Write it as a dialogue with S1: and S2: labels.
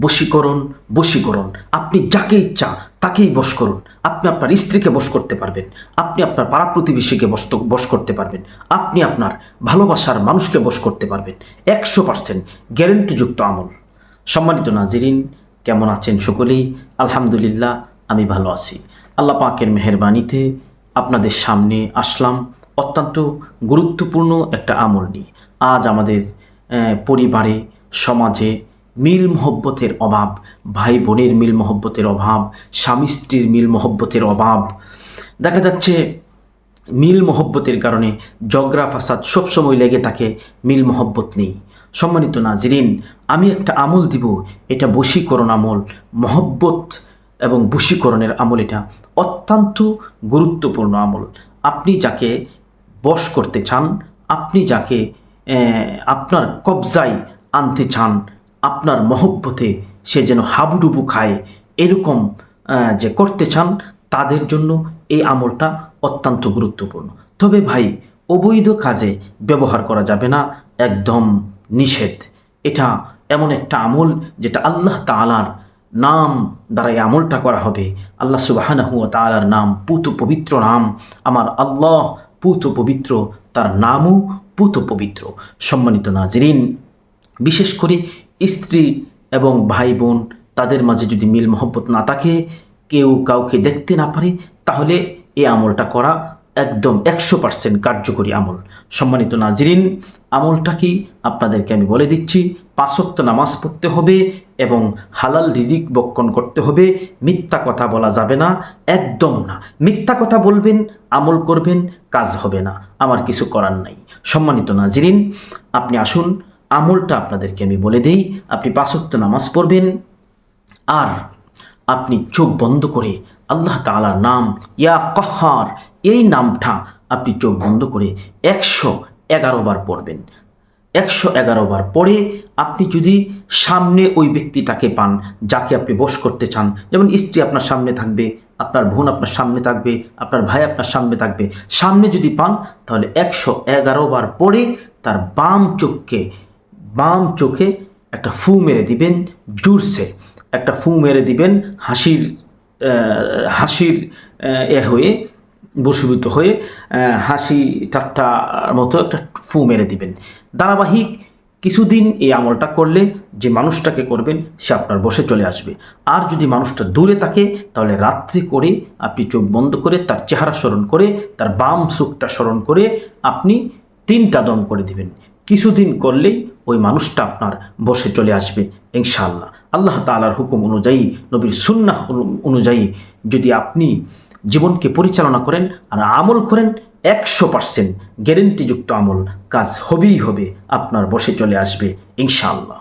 S1: বশীকরণ বশীকরণ। আপনি যাকে ইচ্ছা তাকেই বশ করুন। আপনি আপনার স্ত্রীকে বশ করতে পারবেন, আপনি আপনার পাড়া প্রতিবেশীকে বশ করতে পারবেন, আপনি আপনার ভালোবাসার মানুষকে বশ করতে পারবেন। 100% গ্যারেন্টিযুক্ত আমল। সম্মানিত নাজিরিন, কেমন আছেন সকলেই? আলহামদুলিল্লাহ, আমি ভালো আছি। আল্লাহ পাকের মেহেরবানিতে আপনাদের সামনে আসলাম অত্যন্ত গুরুত্বপূর্ণ একটা আমল নিয়ে। আজ আমাদের পরিবারে, সমাজে মিল মহব্বতের অভাব, ভাই বোনের মিল মহব্বতের অভাব, স্বামী স্ত্রীর মিল মহব্বতের অভাব। দেখা যাচ্ছে মিল মহব্বতের কারণে ঝগড়া ফাসাদ সবসময় লেগে থাকে, মিল মহব্বত নেই। সম্মানিত নাজরিন, আমি একটা আমল দিব, এটা বশীকরণ আমল, মহব্বত এবং বশীকরণের আমল। এটা অত্যন্ত গুরুত্বপূর্ণ আমল। আপনি যাকে বশ করতে চান, আপনি যাকে আপনার কবজায় আনতে চান, আপনার মহব্বতে সে যেন হাবুডুবু খায়, এরকম যে করতে চান, তাদের জন্য এই আমলটা অত্যন্ত গুরুত্বপূর্ণ। তবে ভাই, অবৈধ কাজে ব্যবহার করা যাবে না, একদম নিষেধ। এটা এমন একটা আমল যেটা আল্লাহ তাআলার নাম দ্বারা এই আমলটা করা হবে। আল্লাহ সুবহানাহু ওয়া তাআলার নাম পুত পবিত্র নাম। আমার আল্লাহ পুত পবিত্র, তার নামও পুত পবিত্র। সম্মানিত নাজরিন, বিশেষ করে স্ত্রী এবং ভাই বোন, তাদের মাঝে যদি মিল মহব্বত না থাকে, কেউ কাউকে দেখতে না পারে, তাহলে এই আমলটা করা একদম 100% কার্যকরী আমল। সম্মানিত নাজরিন, আমলটা কি আপনাদেরকে আমি বলে দিচ্ছি। 5 ওয়াক্ত নামাজ পড়তে হবে এবং হালাল রিজিক বক্ষণ করতে হবে। মিথ্যা কথা বলা যাবে না, একদম না। মিথ্যা কথা বলবেন, আমল করবেন, কাজ হবে না, আমার কিছু করার নাই। সম্মানিত নাজরিন, আপনি আসুন, আমলটা আপনাদেরকে আমি বলে দেই। আপনি 5 ওয়াক্ত নামাজ পড়বেন আর আপনি চোখ বন্ধ করে আল্লাহ তাআলার নাম ইয়া কাহ্হার, এই নামটা আপনি চোখ বন্ধ করে 111 বার পড়বেন। 111 বার পরে আপনি যদি সামনে ওই ব্যক্তিটাকে পান যাকে আপনি বশ করতে চান, যেমন স্ত্রী আপনার সামনে থাকবে, আপনার বোন আপনার সামনে থাকবে, আপনার ভাই আপনার সামনে থাকবে, সামনে যদি পান তাহলে 111 বার পরে তার বাম চোখে একটা ফু মেরে দিবেন, জোরসে একটা ফু মেরে দিবেন, হাসির হয়ে বশীভূত হয়ে হাসি ঠাট্টার মতো একটা ফু মেরে দিবেন। ধারাবাহিক কিছুদিন এই আমলটা করলে যে মানুষটাকে করবেন সে আপনার বশে চলে আসবে। আর যদি মানুষটা দূরে থাকে, তাহলে রাত্রি করে আপনি চোখ বন্ধ করে তার চেহারা স্মরণ করে, তার বাম চোখটা স্মরণ করে আপনি 3টা দম করে দিবেন। কিছুদিন করলেই ওই মানুষটা আপনার বশে চলে আসবে ইনশাআল্লাহ। আল্লাহ তাআলার হুকুম অনুযায়ী, নবীর সুন্নাহ অনুযায়ী যদি আপনি জীবনকে পরিচালনা করেন আর আমল করেন, 100% গ্যারেন্টিযুক্ত আমল, কাজ হবেই হবে, আপনার বশে চলে আসবে ইনশাআল্লাহ।